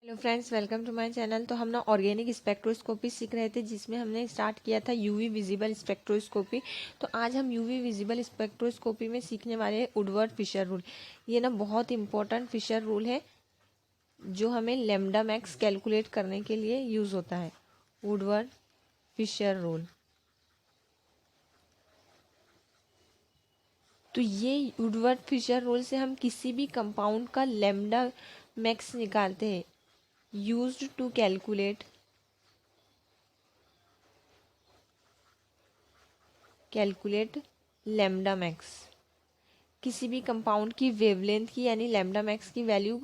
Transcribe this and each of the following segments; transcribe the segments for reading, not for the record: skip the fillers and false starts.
Hello friends, welcome to my channel. तो हम ना ऑर्गेनिक स्पेक्ट्रोस्कोपी सीख रहे थे, जिसमें हमने स्टार्ट किया था यूवी विजिबल स्पेक्ट्रोस्कोपी। तो आज हम यूवी विजिबल स्पेक्ट्रोस्कोपी में सीखने वाले हैं वुडवर्ड फिशर रूल। ये ना बहुत इंपॉर्टेंट फिशर रूल है जो हमें लैम्डा मैक्स कैलकुलेट करने के लिए यूज होता है। Woodward Fisher rule. तो ये वुडवर्ड फिशर रूल से हम किसी भी कंपाउंड का लैम्डा मैक्स निकालते हैं। used to calculate lambda max. किसी भी कंपाउंड की वेवलेंथ की यानी लैम्डा मैक्स की वैल्यू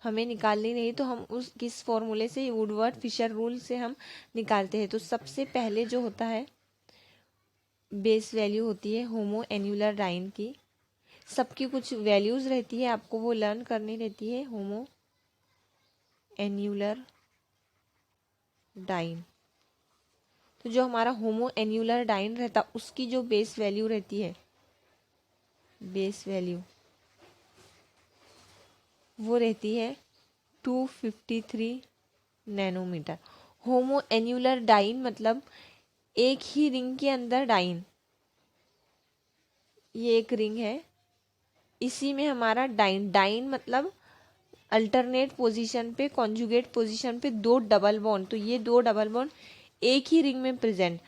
हमें निकालनी नहीं, तो हम उस किस फॉर्मूले से, वुडवर्ड फिशर रूल से हम निकालते हैं। तो सबसे पहले जो होता है बेस वैल्यू होती है होमो एन्यूलर डाइन की। सबकी कुछ वैल्यूज रहती है, आपको वो लर्न करनी रहती है। होमो एन्यूलर डाइन, तो जो हमारा होमो एन्यूलर डाइन रहता उसकी जो बेस वैल्यू रहती है, बेस वैल्यू वो रहती है 253 नैनोमीटर। होमो एन्यूलर डाइन मतलब एक ही रिंग के अंदर डाइन। ये एक रिंग है, इसी में हमारा डाइन, डाइन मतलब अल्टरनेट पोजीशन पे, कॉन्जुगेट पोजीशन पे दो डबल बॉन्ड। तो ये दो डबल बॉन्ड एक ही रिंग में प्रेजेंट।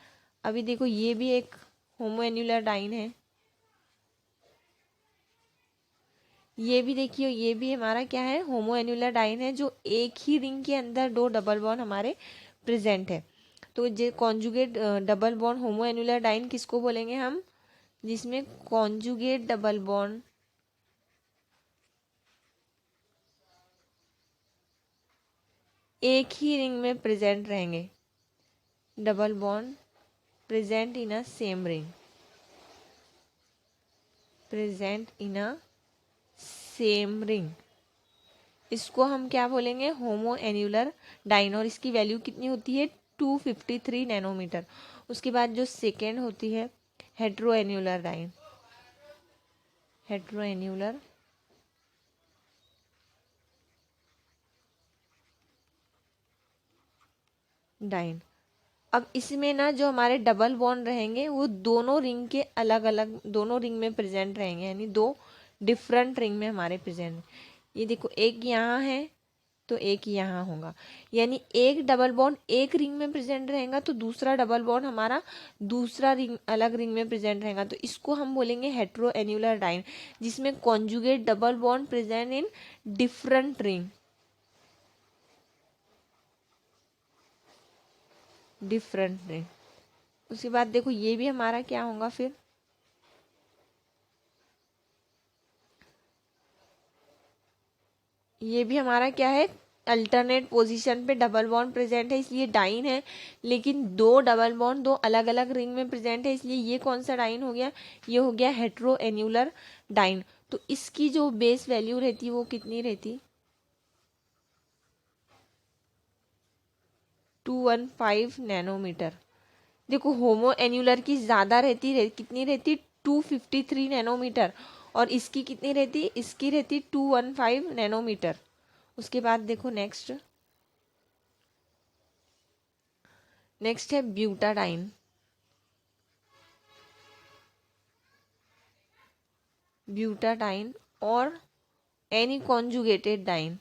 अभी देखो ये भी एक होमो एन्यूलर डाइन है, ये भी देखिए ये भी हमारा क्या है, होमो एन्यूलर डाइन है, जो एक ही रिंग के अंदर दो डबल बॉन्ड हमारे प्रेजेंट है। तो जो कॉन्जुगेट डबल बॉन्ड होमो एन्यूलर डाइन किसको बोलेंगे हम, जिसमें कॉन्जुगेट डबल बॉन्ड एक ही रिंग में प्रेजेंट रहेंगे। Double bond present in a same ring, present in a same ring, इसको हम क्या बोलेंगे, होमो एन्यूलर डाइन। और इसकी वैल्यू कितनी होती है, 253 नैनोमीटर। उसके बाद जो सेकेंड होती है heteroannular diene, heteroannular diene. अब इसमें ना जो हमारे डबल बॉन्ड रहेंगे वो दोनों रिंग के अलग अलग, दोनों रिंग में प्रेजेंट रहेंगे, यानी दो डिफरेंट रिंग में हमारे प्रेजेंट। ये देखो एक यहाँ है तो एक यहाँ होगा, यानी एक डबल बॉन्ड एक रिंग में प्रेजेंट रहेगा तो दूसरा डबल बॉन्ड हमारा दूसरा रिंग, अलग रिंग में प्रेजेंट रहेगा। तो इसको हम बोलेंगे हेट्रो एन्यूलर डाइन, जिसमें conjugate double bond present in different ring, different ring. उसके बाद देखो ये भी हमारा क्या होगा, फिर ये भी हमारा क्या है, अल्टरनेट पोजीशन पे डबल बॉन्ड प्रेजेंट है, इसलिए डाइन है। लेकिन दो डबल बॉन्ड दो अलग अलग रिंग में प्रेजेंट है, इसलिए ये कौन सा डाइन हो गया, ये हो गया हेट्रो एन्यूलर डाइन। तो इसकी जो बेस वैल्यू रहती वो कितनी रहती, 215 नैनोमीटर। देखो होमो एन्यूलर की ज्यादा रहती कितनी रहती, 253 नैनोमीटर। और इसकी कितनी रहती, इसकी रहती 215 नैनोमीटर। उसके बाद देखो नेक्स्ट, नेक्स्ट है ब्यूटाडाइन। ब्यूटाडाइन और any conjugated diene,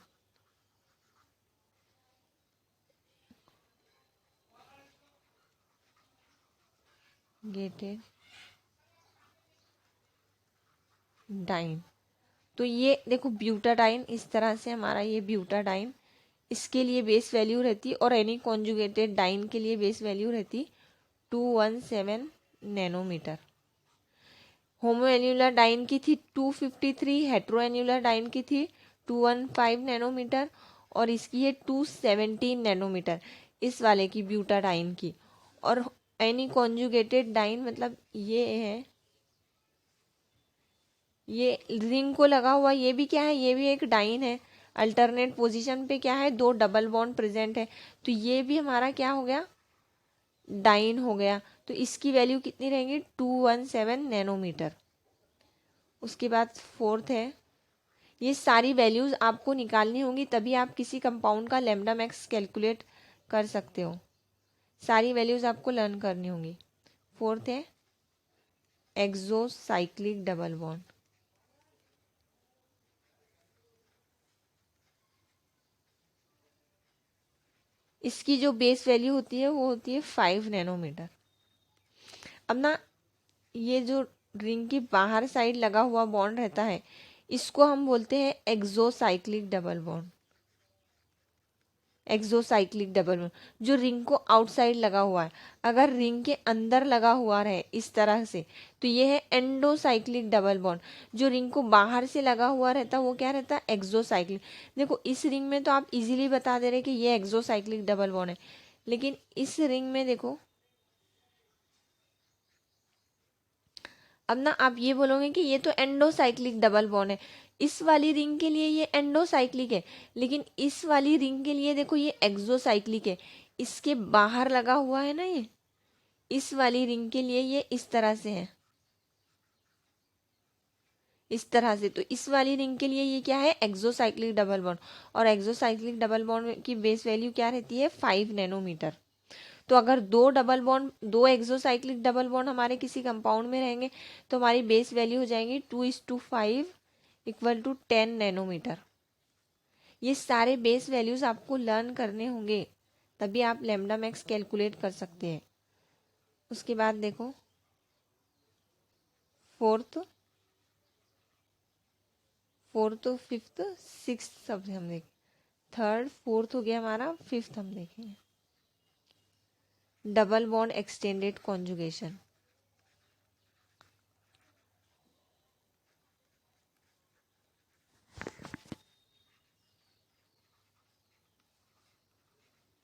gated diene. तो ये देखो ब्यूटाडाइन, इस तरह से हमारा ये ब्यूटाडाइन, इसके लिए बेस वैल्यू रहती, और एनी कॉन्जुगेटेड डाइन के लिए बेस वैल्यू रहती 217 नैनोमीटर। होमो एन्यूलर डाइन की थी 253, हेट्रो एन्यूलर डाइन की थी 215 नैनोमीटर, और इसकी है 217 नैनोमीटर, इस वाले की ब्यूटाडाइन की। और एनी कॉन्जुगेटेड डाइन मतलब ये है, ये रिंग को लगा हुआ ये भी क्या है, ये भी एक डाइन है। अल्टरनेट पोजीशन पे क्या है, दो डबल बॉन्ड प्रेजेंट है, तो ये भी हमारा क्या हो गया, डाइन हो गया। तो इसकी वैल्यू कितनी रहेंगी, 217 नैनोमीटर। उसके बाद फोर्थ है, ये सारी वैल्यूज आपको निकालनी होंगी, तभी आप किसी कंपाउंड का लैम्डा मैक्स कैलकुलेट कर सकते हो। सारी वैल्यूज आपको लर्न करनी होंगी। फोर्थ है एक्सोसाइक्लिक डबल बॉन्ड। इसकी जो बेस वैल्यू होती है वो होती है 5 नैनोमीटर। अब ना ये जो रिंग की बाहर साइड लगा हुआ बॉन्ड रहता है इसको हम बोलते हैं exocyclic double bond. Exocyclic double bond जो रिंग को आउटसाइड लगा हुआ है, अगर रिंग के अंदर लगा हुआ रहे इस तरह से तो ये है एंडोसाइक्लिक डबल बॉन्ड। जो रिंग को बाहर से लगा हुआ रहता वो क्या रहता है, एक्सोसाइक्लिक। देखो इस रिंग में तो आप इजीली बता दे रहे कि ये एक्सोसाइक्लिक डबल बॉन्ड है, लेकिन इस रिंग में देखो, अब ना आप ये बोलोगे कि ये तो एंडोसाइक्लिक डबल बॉन्ड है, इस वाली रिंग के लिए ये एंडोसाइक्लिक है, लेकिन इस वाली रिंग के लिए देखो ये एक्सोसाइक्लिक है। इसके बाहर लगा हुआ है ना ये, इस वाली रिंग के लिए ये इस तरह से है, इस तरह से। तो इस वाली रिंग के लिए ये क्या है, एक्सोसाइक्लिक डबल बॉन्ड। और एक्सोसाइक्लिक डबल बॉन्ड की बेस वैल्यू क्या रहती है, 5 नैनोमीटर। तो अगर दो एक्सोसाइक्लिक डबल बॉन्ड हमारे किसी कंपाउंड में रहेंगे तो हमारी बेस वैल्यू हो जाएंगी 2:5 इक्वल टू 10 नैनोमीटर। ये सारे बेस वैल्यूज आपको लर्न करने होंगे, तभी आप लैम्डा मैक्स कैलकुलेट कर सकते हैं। उसके बाद देखो फोर्थ फिफ्थ सिक्स्थ सब हम देखें, थर्ड फोर्थ हो गया हमारा, फिफ्थ हम देखेंगे double bond extended conjugation.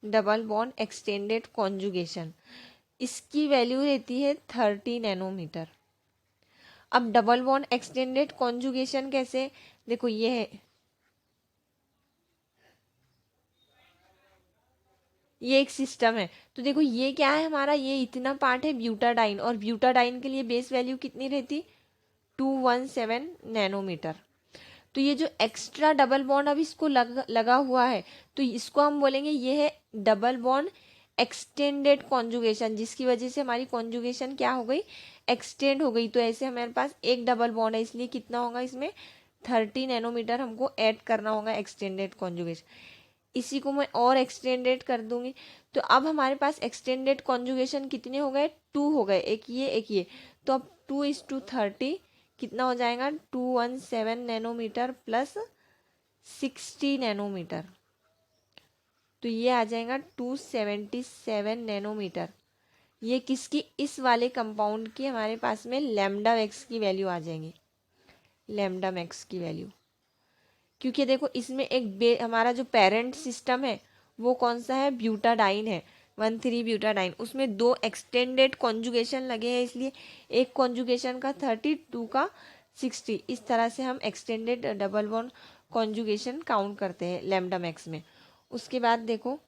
Double bond extended conjugation, इसकी वैल्यू रहती है 30 नैनोमीटर। अब डबल बॉन्ड एक्सटेंडेड कॉन्जुगेशन कैसे, देखो ये है, ये एक सिस्टम है। तो देखो ये क्या है हमारा, ये इतना पार्ट है ब्यूटाडाइन, और ब्यूटाडाइन के लिए बेस वैल्यू कितनी रहती, 217 नैनोमीटर। तो ये जो एक्स्ट्रा डबल बॉन्ड अब इसको लगा हुआ है, तो इसको हम बोलेंगे ये है डबल बॉन्ड एक्सटेंडेड कॉन्जुगेशन, जिसकी वजह से हमारी कॉन्जुगेशन क्या हो गई, एक्सटेंड हो गई। तो ऐसे हमारे पास एक डबल बॉन्ड है, इसलिए कितना होगा इसमें 30 नैनोमीटर हमको ऐड करना होगा एक्सटेंडेड कॉन्जुगेशन। इसी को मैं और एक्सटेंडेड कर दूंगी, तो अब हमारे पास एक्सटेंडेड कॉन्जुगेशन कितने हो गए, 2 हो गए, एक ये। तो अब 2:30 कितना हो जाएगा, 217 नैनोमीटर प्लस 60 नैनोमीटर, तो ये आ जाएगा 277 नैनोमीटर। ये किसकी, इस वाले कंपाउंड की हमारे पास में लैम्डा मैक्स की वैल्यू आ जाएंगी, लैम्डा मैक्स की वैल्यू। क्योंकि देखो इसमें एक हमारा जो पेरेंट सिस्टम है वो कौन सा है, ब्यूटाडाइन है, 1,3 ब्यूटाडाइन। उसमें 2 एक्सटेंडेड कॉन्जुगेशन लगे हैं, इसलिए एक कॉन्जुगेशन का 30, 2 का 60, इस तरह से हम extended double bond conjugation count करते हैं लैम्डा मैक्स में। उसके बाद देखो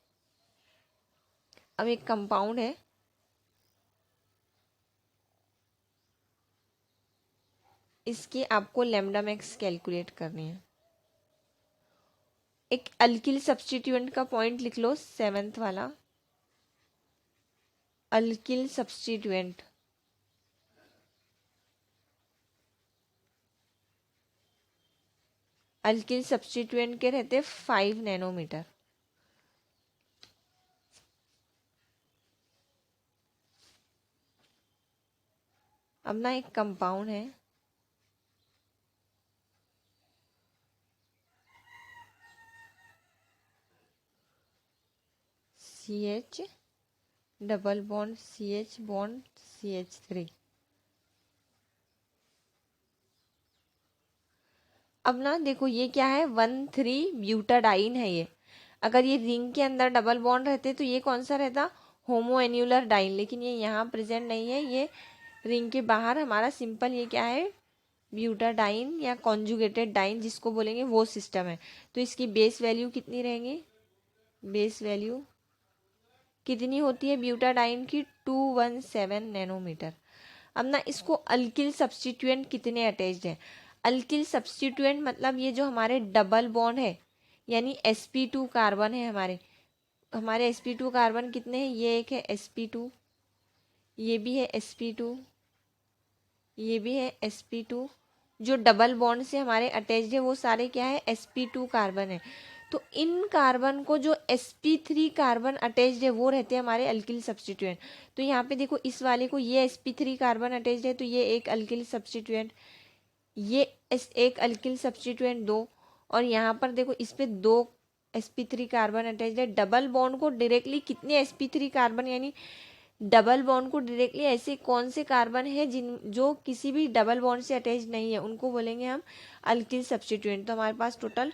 अब एक कंपाउंड है, इसकी आपको लैम्डा मैक्स कैलकुलेट करनी है। एक अल्किल सब्स्टिट्यूएंट का पॉइंट लिख लो, 7th वाला, अल्किल सब्स्टिट्यूएंट। अल्किल सब्स्टिट्यूएंट के रहते 5 नैनोमीटर। अब ना एक कंपाउंड है, CH double bond CH bond CH3। अब ना देखो ये क्या है, 1,3 ब्यूटाडाइन है ये। अगर ये रिंग के अंदर डबल बॉन्ड रहते तो ये कौन सा रहता, होमोएन्युलर डाइन, लेकिन ये यहाँ प्रेजेंट नहीं है, ये रिंग के बाहर हमारा सिंपल ये क्या है, ब्यूटाडाइन या कॉन्जुगेटेड डाइन जिसको बोलेंगे वो सिस्टम है। तो इसकी बेस वैल्यू कितनी रहेंगी, बेस वैल्यू कितनी होती है ब्यूटाडाइन की, 217 नैनोमीटर। अब ना इसको अल्किल सब्स्टिट्यूएंट कितने अटैच्ड हैं, अल्किल सब्स्टिट्यूएंट मतलब ये जो हमारे डबल बॉन्ड है, यानी sp2 कार्बन है, हमारे sp2 कार्बन कितने हैं, ये एक है sp2, ये भी है sp2, ये भी है sp2, जो डबल बॉन्ड से हमारे अटैच्ड है वो सारे क्या है, sp2 कार्बन है। तो इन कार्बन को जो sp3 कार्बन अटैच्ड है वो रहते हैं हमारे अल्किल सब्स्टिट्यूएंट। तो यहाँ पे देखो इस वाले को ये sp3 कार्बन अटैच्ड है तो ये एक अल्किल सब्स्टिट्यूएंट, ये एक अल्किल सब्स्टिट्यूएंट दो, और यहाँ पर देखो इस पे दो sp3 कार्बन अटैच्ड है। डबल बॉन्ड को डायरेक्टली कितने sp3 कार्बन, यानी डबल बॉन्ड को डायरेक्टली ऐसे कौन से कार्बन है जिन जो किसी भी डबल बॉन्ड से अटैच नहीं है, उनको बोलेंगे हम अल्किल सब्स्टिट्यूएंट। तो हमारे पास टोटल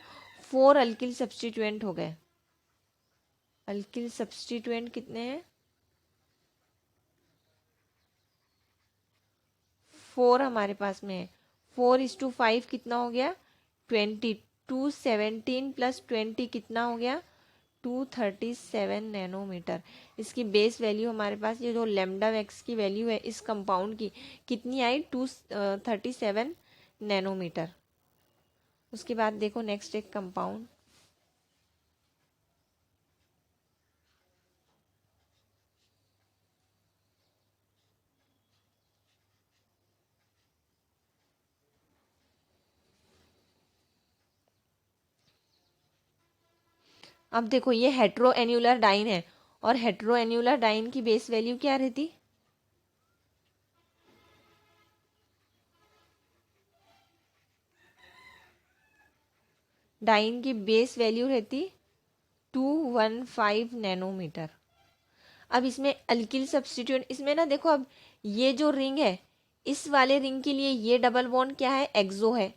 4 अल्किल सब्स्टिट्यूएंट हो गए। अल्किल सब्स्टिट्यूएंट कितने हैं, 4 हमारे पास में है। 4:5 कितना हो गया, 20। 217 + 20 कितना हो गया, 237 नैनोमीटर। इसकी बेस वैल्यू हमारे पास, ये जो लैम्डा मैक्स की वैल्यू है इस कंपाउंड की, कितनी आई, 237 नैनोमीटर। उसके बाद देखो नेक्स्ट एक कंपाउंड, अब देखो ये हेट्रो एन्यूलर डाइन है, और हेट्रो एन्यूलर डाइन की बेस वैल्यू क्या रहती, डाइन की बेस वैल्यू रहती 215 नैनोमीटर। अब इसमें अल्किल सब्स्टिट्यूएंट, इसमें ना देखो, अब ये जो रिंग है इस वाले रिंग के लिए ये डबल बॉन्ड क्या है, एक्सो है,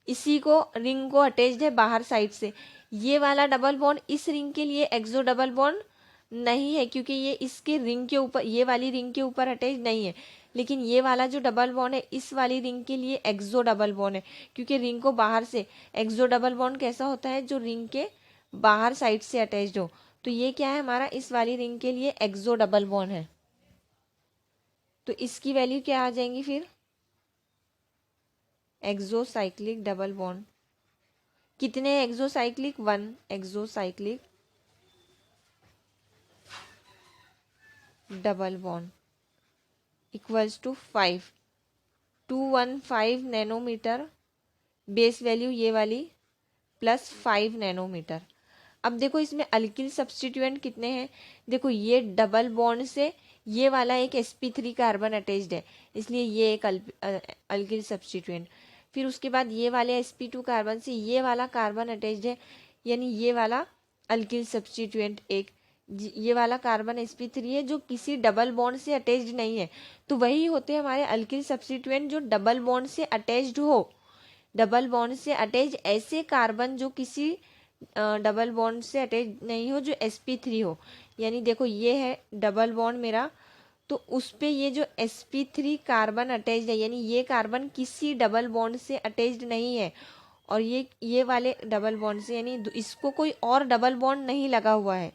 इसी को रिंग को अटैच्ड है बाहर साइड से। ये वाला डबल बॉन्ड इस रिंग के लिए एक्सो डबल बॉन्ड नहीं है, क्योंकि ये इसके रिंग के ऊपर, ये वाली रिंग के ऊपर अटैच नहीं है। लेकिन ये वाला जो डबल बॉन्ड है इस वाली रिंग के लिए एक्सो डबल बॉन्ड है, क्योंकि रिंग को बाहर से, एक्सो डबल बॉन्ड कैसा होता है, जो रिंग के बाहर साइड से अटैच्ड हो। तो ये क्या है हमारा, इस वाली रिंग के लिए एक्सो डबल बॉन्ड है। तो इसकी वैल्यू क्या आ जाएंगी फिर, एक्सोसाइक्लिक डबल बॉन्ड, कितने exocyclic, 1 exocyclic double bond equals to 5, 215 nanometer base value ये वाली, प्लस 5 नैनोमीटर। अब देखो इसमें अल्किल सब्स्टिट्यूएंट कितने हैं, देखो ये डबल बॉन्ड से ये वाला एक sp3 कार्बन अटैच्ड है, इसलिए ये एक अल्किल सब्स्टिट्यूएंट। फिर उसके बाद ये वाले sp2 कार्बन से ये वाला कार्बन अटैच्ड है, यानी ये वाला अल्किल सब्स्टिट्यूएंट एक, ये वाला कार्बन sp3 है जो किसी डबल बॉन्ड से अटैच्ड नहीं है। तो वही होते हैं हमारे अल्किल सब्स्टिट्यूएंट जो डबल बॉन्ड से अटैच्ड हो। डबल बॉन्ड से अटैच ऐसे कार्बन जो किसी डबल बॉन्ड से अटैच नहीं हो, जो sp3 हो। यानी देखो ये है डबल बॉन्ड मेरा, तो उस पे ये जो sp3 कार्बन अटैच्ड है, यानी ये कार्बन किसी डबल बॉन्ड से अटैच्ड नहीं है, और ये वाले डबल बॉन्ड से, यानी इसको कोई और डबल बॉन्ड नहीं लगा हुआ है।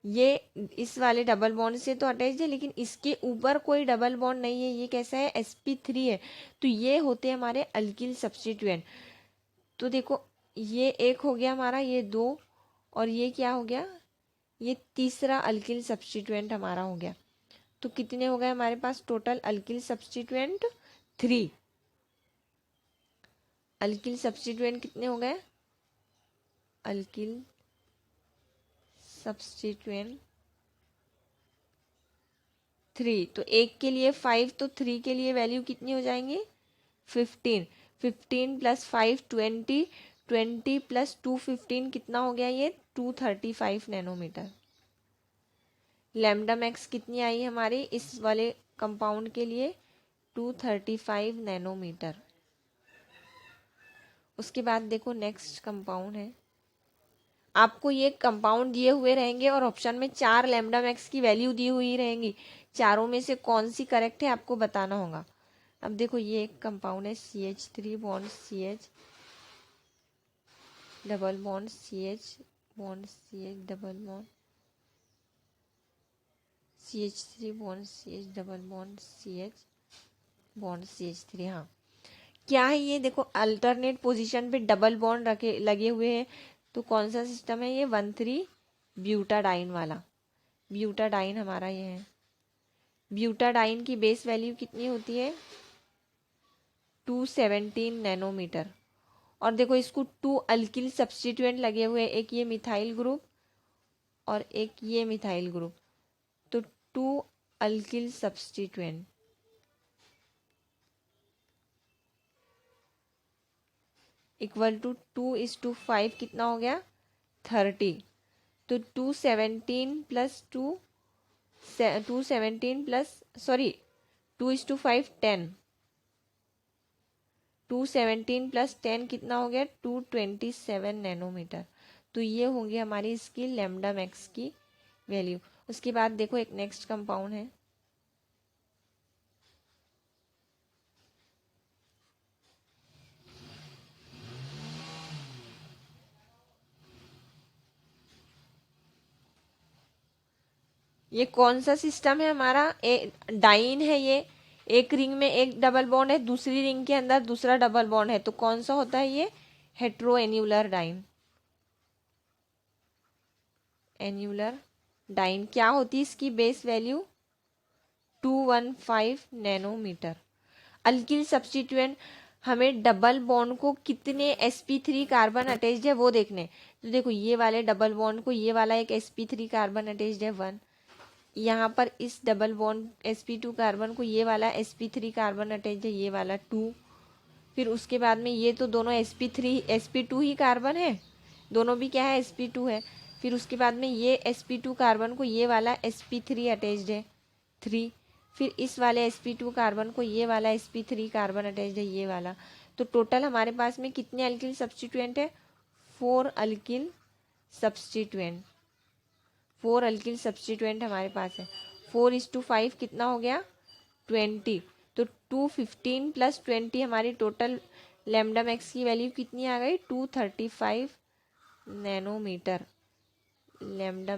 ये इस वाले डबल बॉन्ड से तो अटैच्ड है, लेकिन इसके ऊपर कोई डबल बॉन्ड नहीं है, ये कैसा है, sp3 है। तो ये होते हैं हमारे अल्किल सब्स्टिट्यूएंट। तो देखो ये एक हो गया हमारा, ये 2, और ये क्या हो गया, ये तीसरा अल्किल सब्स्टिट्यूएंट हमारा हो गया। तो कितने हो गए हमारे पास total alkyl substituent, 3। Alkyl substituent कितने हो गए, अल्किल सब्स्टिट्यूएंट 3। तो एक के लिए 5, तो 3 के लिए वैल्यू कितनी हो जाएंगी, 15। 15 + 5 20, 20 + 2 15 कितना हो गया, ये 235 नैनोमीटर। लैम्डा मैक्स कितनी आई हमारी इस वाले कंपाउंड के लिए, 235 नैनोमीटर। उसके बाद देखो नेक्स्ट कंपाउंड है, आपको ये कंपाउंड दिए हुए रहेंगे और ऑप्शन में 4 लैम्डा मैक्स की वैल्यू दी हुई रहेंगी, चारों में से कौन सी करेक्ट है आपको बताना होगा। अब देखो ये एक कंपाउंड है CH3 bond CH double bond CH bond CH double bond CH3 bond CH double bond CH bond CH3। हाँ, क्या है ये, देखो अल्टरनेट पोजीशन पे डबल बॉन्ड रखे लगे हुए हैं, तो कौन सा सिस्टम है ये, 1,3 ब्यूटाडाइन वाला। ब्यूटाडाइन हमारा ये है। ब्यूटाडाइन की बेस वैल्यू कितनी होती है, 217 नैनोमीटर। और देखो इसको 2 अल्किल सब्स्टिट्यूएंट लगे हुए, एक ये मिथाइल ग्रुप और एक ये मिथाइल ग्रुप, तो 2 अल्किल सब्स्टिट्यूएंट इक्वल टू 2:5 कितना हो गया, 30। तो 217 प्लस 217 प्लस सॉरी 2:5 10, 217 प्लस 10 कितना हो गया, 227 नैनोमीटर। तो ये होंगी हमारी इसकी लैम्डा मैक्स की वैल्यू। उसके बाद देखो एक नेक्स्ट कंपाउंड है, ये कौन सा सिस्टम है हमारा, डाइन है ये। एक रिंग में एक डबल बॉन्ड है, दूसरी रिंग के अंदर दूसरा डबल बॉन्ड है, तो कौन सा होता है ये, heteroannular diene. Annular diene क्या होती है इसकी base value, 215 nanometer. Alkyl substituent, हमें डबल बॉन्ड को कितने sp3 कार्बन अटैच्ड है वो देखने। तो देखो ये वाले डबल बॉन्ड को ये वाला एक sp3 कार्बन अटैच्ड है 1, यहाँ पर इस डबल बॉन्ड sp2 कार्बन को ये वाला sp3 कार्बन अटैच्ड है ये वाला 2। फिर उसके बाद में ये तो दोनों sp2 ही कार्बन है, दोनों भी क्या है, sp2 है। फिर उसके बाद में ये sp2 कार्बन को ये वाला sp3 अटैच्ड है 3। फिर इस वाले sp2 कार्बन को ये वाला sp3 कार्बन अटैच्ड है ये वाला। तो टोटल हमारे पास में कितने अल्किल सब्स्टिट्यूएंट है, 4 अल्किल सब्स्टिट्यूएंट। 4 अल्किल सब्स्टिट्यूएंट हमारे पास है। 4:5 कितना हो गया, 20। तो 215 प्लस 20 हमारी टोटल लैम्डा मैक्स की वैल्यू कितनी आ गई, 235 nanometer. Lambda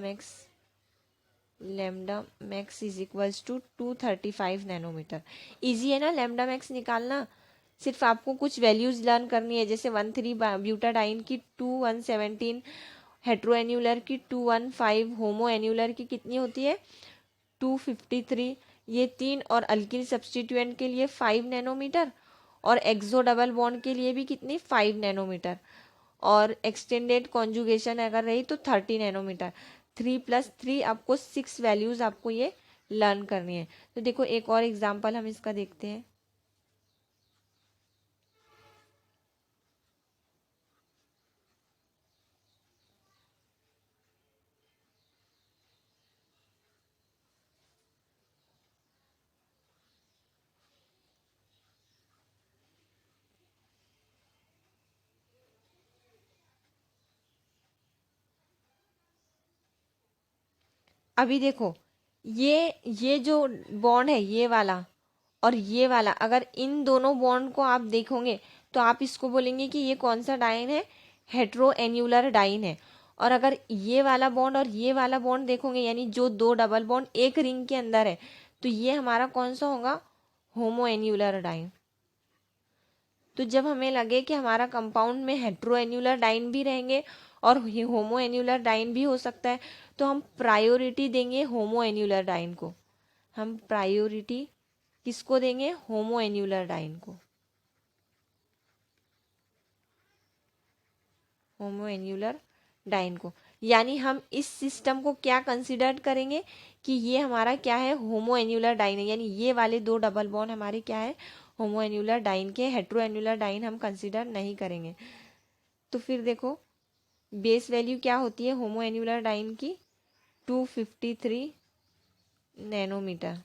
max is equals to 235 nanometer. Easy है ना लैम्डा मैक्स निकालना, सिर्फ आपको कुछ वैल्यूज लर्न करनी है, जैसे 13 ब्यूटाडाइन की 2117, हेट्रोएन्यूलर की 215, होमो एन्यूलर की कितनी होती है 253। ये 3 और अल्किल सब्स्टिट्यूएंट के लिए 5 नैनोमीटर, और एक्सो डबल बॉन्ड के लिए भी कितनी 5 नैनोमीटर, और एक्सटेंडेड कॉन्जुगेशन अगर रही तो 30 नैनोमीटर। 3+3 आपको 6 वैल्यूज आपको ये लर्न करनी है। तो देखो एक और एग्जाम्पल हम इसका देखते हैं। अभी देखो ये जो बॉन्ड है ये वाला और ये वाला, अगर इन दोनों बॉन्ड को आप देखोगे तो आप इसको बोलेंगे कि ये कौन सा डाइन है, हेट्रो एन्यूलर डाइन है। और अगर ये वाला बॉन्ड और ये वाला बॉन्ड देखोगे, यानी जो दो डबल बॉन्ड एक रिंग के अंदर है, तो ये हमारा कौन सा होगा, होमो एन्यूलर डाइन। तो जब हमें लगे कि हमारा कंपाउंड में हेट्रो एन्यूलर डाइन भी रहेंगे और होमो एन्यूलर डाइन भी हो सकता है, तो हम प्रायोरिटी देंगे होमो एन्यूलर डाइन को। हम प्रायोरिटी किसको देंगे, होमो एन्यूलर डाइन को। होमो एन्यूलर डाइन को, यानी हम इस सिस्टम को क्या कंसिडर करेंगे कि ये हमारा क्या है, होमो एन्यूलर डाइन है, यानी ये वाले दो डबल बॉन्ड हमारे क्या है, होमो एन्यूलर डाइन के। हेट्रो एन्यूलर डाइन हम कंसिडर नहीं करेंगे। तो फिर देखो बेस वैल्यू क्या होती है होमो एन्यूलर डाइन की, 253 नैनोमीटर।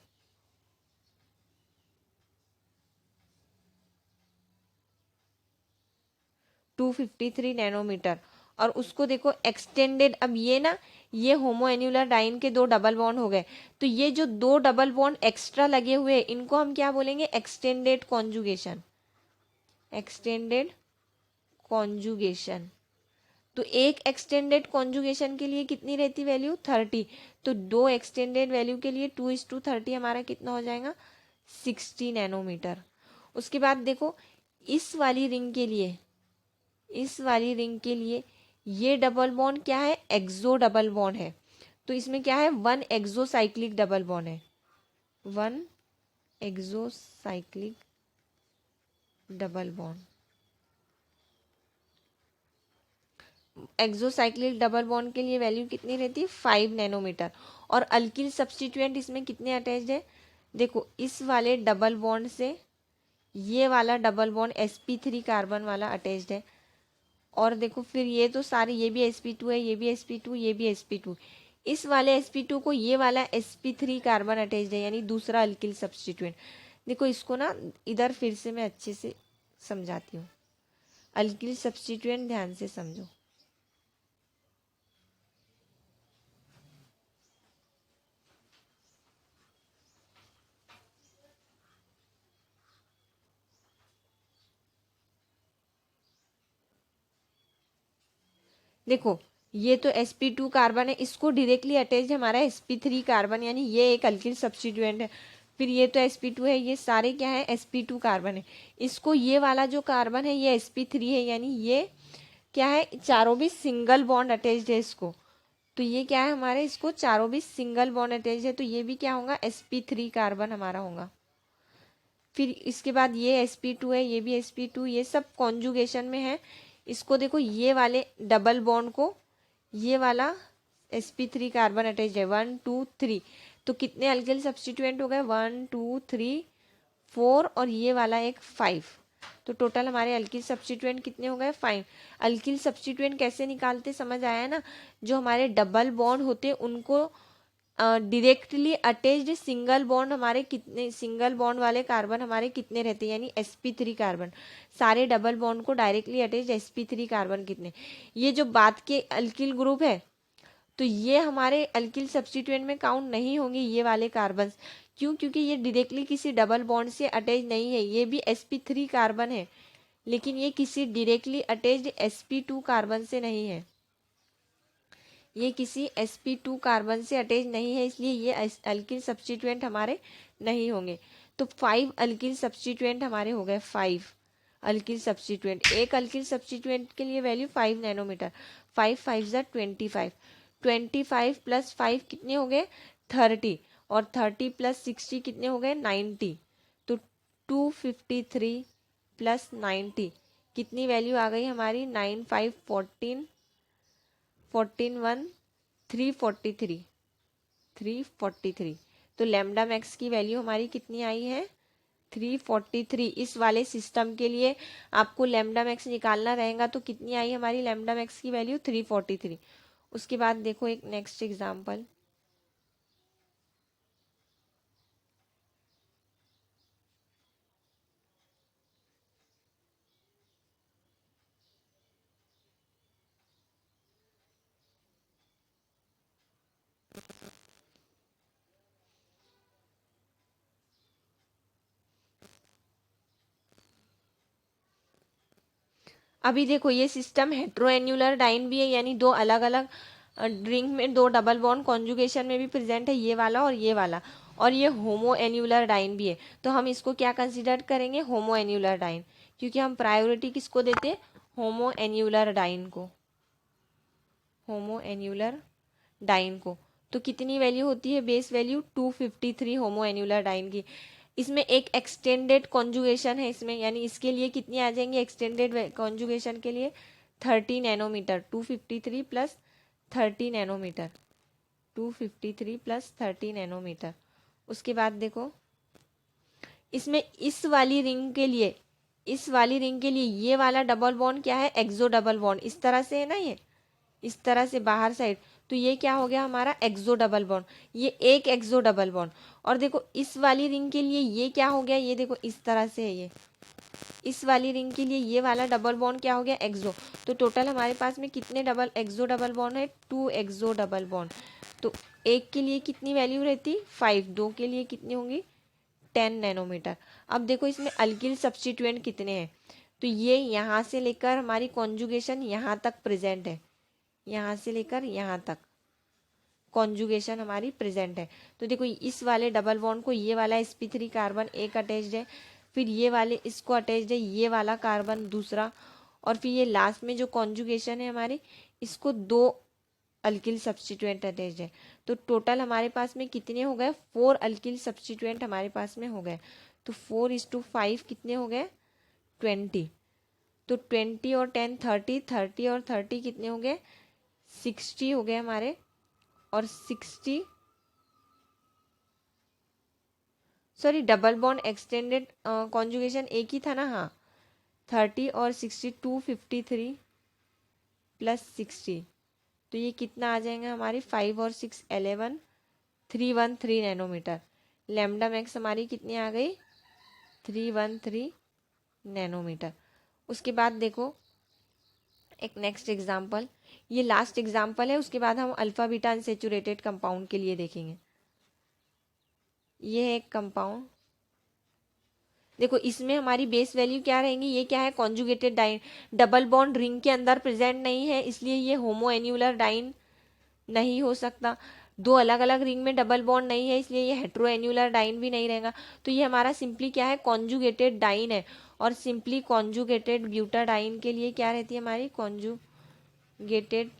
253 नैनोमीटर। और उसको देखो एक्सटेंडेड, अब ये ना ये होमो एन्यूलर डाइन के दो डबल बॉन्ड हो गए, तो ये जो दो डबल बॉन्ड एक्स्ट्रा लगे हुए इनको हम क्या बोलेंगे, एक्सटेंडेड कॉन्जुगेशन। Extended conjugation. तो एक एक्सटेंडेड कॉन्जुगेशन के लिए कितनी रहती वैल्यू, 30। तो दो एक्सटेंडेड वैल्यू के लिए 2:30 हमारा कितना हो जाएगा, 60 नैनोमीटर। उसके बाद देखो इस वाली रिंग के लिए, इस वाली रिंग के लिए ये डबल बॉन्ड क्या है, एक्सो डबल बॉन्ड है। तो इसमें क्या है, वन एक्सोसाइक्लिक डबल बॉन्ड है, one exocyclic double bond. Exocyclic double bond के लिए वैल्यू कितनी रहती है, 5 नैनोमीटर। और अल्किल सब्स्टिट्यूएंट इसमें कितने अटैच्ड है, देखो इस वाले डबल बॉन्ड से ये वाला डबल बॉन्ड sp3 कार्बन वाला अटैच्ड है। और देखो फिर ये तो सारे, ये भी sp2 है, ये भी sp2, ये भी sp2। इस वाले sp2 को ये वाला sp3 कार्बन अटैच्ड है, यानी दूसरा अल्किल सब्स्टिट्यूएंट। देखो इसको ना इधर फिर से मैं अच्छे से समझाती हूँ। अल्किल सब्स्टिट्यूएंट ध्यान से समझो। देखो ये तो sp2 कार्बन है, इसको डायरेक्टली अटैच है हमारा sp3 कार्बन, यानी ये एक अल्किल सब्स्टिट्यूएंट है। फिर ये तो sp2 है, ये सारे क्या है, sp2 कार्बन है। इसको ये वाला जो कार्बन है ये sp3 है, यानी ये क्या है, चारों भी सिंगल बॉन्ड अटैच्ड है इसको। तो ये क्या है हमारे, इसको चारों भी सिंगल बॉन्ड अटैच्ड है, तो ये भी क्या होगा, sp3 कार्बन हमारा होगा। फिर इसके बाद ये sp2 है, ये भी sp2, ये सब कॉन्जुगेशन में है। इसको देखो ये वाले डबल बॉन्ड को ये वाला sp3 कार्बन अटैच है, 1 2 3। तो कितने अल्किल सब्स्टिट्यूएंट हो गए, 1 2 3 4, और ये वाला एक 5। तो टोटल हमारे अल्किल सब्स्टिट्यूएंट कितने हो गए, 5। अल्किल सब्स्टिट्यूएंट कैसे निकालते, समझ आया ना। जो हमारे डबल बॉन्ड होते उनको डायरेक्टली अटैच्ड सिंगल बॉन्ड हमारे कितने, सिंगल बॉन्ड वाले कार्बन हमारे कितने रहते हैं, यानी sp3 कार्बन। सारे डबल बॉन्ड को डायरेक्टली अटैच्ड sp3 कार्बन कितने। ये जो बाद के अल्किल ग्रुप है तो ये हमारे अल्किल सब्स्टिट्यूएंट में काउंट नहीं होंगे ये वाले कार्बन। क्यों, क्योंकि ये डायरेक्टली किसी डबल बॉन्ड से अटैच नहीं है, ये भी sp3 कार्बन है, लेकिन ये किसी डायरेक्टली अटैच्ड sp2 कार्बन से नहीं है, ये किसी sp2 कार्बन से अटैच नहीं है, इसलिए ये अल्किल सब्स्टिट्यूएंट हमारे नहीं होंगे। तो 5 अल्किल सब्स्टिट्यूएंट हमारे हो गए, 5 अल्किल सब्स्टिट्यूएंट। एक अल्किल सब्स्टिट्यूएंट के लिए वैल्यू 5 नैनोमीटर। 5 5 ज़ा 25, 25 प्लस 5 कितने हो गए, 30, और 30 प्लस 60 कितने हो गए, 90। तो 253 प्लस 90 कितनी वैल्यू आ गई हमारी, 9 5 14 14 1 343, 343। तो लैम्डा मैक्स की वैल्यू हमारी कितनी आई है, 343। इस वाले सिस्टम के लिए आपको लैम्डा मैक्स निकालना रहेगा, तो कितनी आई हमारी लैम्डा मैक्स की वैल्यू, 343। उसके बाद देखो एक नेक्स्ट एग्जांपल। अभी देखो ये सिस्टम हेट्रोएन्युलर डाइन भी है, यानी दो अलग अलग ड्रिंक में दो डबल बॉन्ड कॉन्जुगेशन में भी प्रेजेंट है, ये वाला और ये वाला। और ये होमो एन्युलर डाइन भी है, तो हम इसको क्या कंसिडर करेंगे, होमो एन्युलर डाइन, क्योंकि हम प्रायोरिटी किसको देते हैं, होमो एन्युलर डाइन को, होमो एन्युलर डाइन को। तो कितनी वैल्यू होती है, बेस वैल्यू 253 होमो एन्युलर डाइन की। इसमें एक एक्सटेंडेड कॉन्जुगेशन है इसमें, यानी इसके लिए कितनी आ जाएंगी एक्सटेंडेड कॉन्जुगेशन के लिए, 30 nanometer. 253 plus 30 nanometer, 253 plus 30 nanometer. उसके बाद देखो इसमें इस वाली रिंग के लिए, इस वाली रिंग के लिए ये वाला डबल बॉन्ड क्या है, एक्सो डबल बॉन्ड, इस तरह से है ना, ये इस तरह से बाहर साइड। तो ये क्या हो गया हमारा, एक्सो डबल बॉन्ड, ये एक एक्सो डबल बॉन्ड। और देखो इस वाली रिंग के लिए ये क्या हो गया, ये देखो इस तरह से है, ये इस वाली रिंग के लिए ये वाला डबल बॉन्ड क्या हो गया, एक्सो। तो टोटल हमारे पास में कितने डबल एक्सो डबल बॉन्ड है, 2 एक्सो डबल बॉन्ड। तो एक के लिए कितनी वैल्यू रहती, 5, दो के लिए कितनी होंगी, 10 नैनोमीटर। अब देखो इसमें अल्किल सब्स्टिट्यूएंट कितने हैं, तो ये यहाँ से लेकर हमारी कॉन्जुगेशन यहाँ तक प्रेजेंट है, यहाँ से लेकर यहाँ तक कॉन्जुगेशन हमारी प्रेजेंट है। तो देखो इस वाले डबल बॉन्ड को ये वाला sp3 कार्बन एक अटैच्ड है, फिर ये वाले इसको अटैच्ड है ये वाला कार्बन दूसरा, और फिर ये लास्ट में जो कॉन्जुगेशन है हमारी, इसको 2 अल्किल सब्स्टिट्यूएंट अटैच्ड है। तो टोटल हमारे पास में कितने हो गए, 4 अल्किल सब्स्टिट्यूएंट हमारे पास में हो गए। तो 4:5 कितने हो गए, 20। तो 20 और 10 30, 30 और 30 कितने हो गए, 60 हो गए हमारे। और 60 sorry double bond extended conjugation एक ही था ना, हाँ 30 और 60 253 प्लस 60, तो ये कितना आ जाएगा हमारी 5 और 6 11 313 नैनोमीटर। लैम्डा मैक्स हमारी कितनी आ गई, 313 नैनोमीटर। उसके बाद देखो एक नेक्स्ट एग्जाम्पल, ये लास्ट एग्जाम्पल है, उसके बाद हम अल्फा बीटा अनसेचुरेटेड कंपाउंड के लिए देखेंगे। ये है एक कंपाउंड, देखो इसमें हमारी बेस वैल्यू क्या रहेंगी, ये क्या है conjugated diene, double bond ring के अंदर प्रेजेंट नहीं है, इसलिए ये होमो एन्यूलर डाइन नहीं हो सकता। 2 अलग अलग रिंग में डबल बॉन्ड नहीं है, इसलिए ये हेट्रो एन्यूलर डाइन भी नहीं रहेगा। तो ये हमारा सिंपली क्या है कॉन्जुगेटेड डाइन है। और सिंपली कॉन्जुगेटेड ब्यूटाडाइन के लिए क्या रहती है हमारी, कॉन्जुगेटेड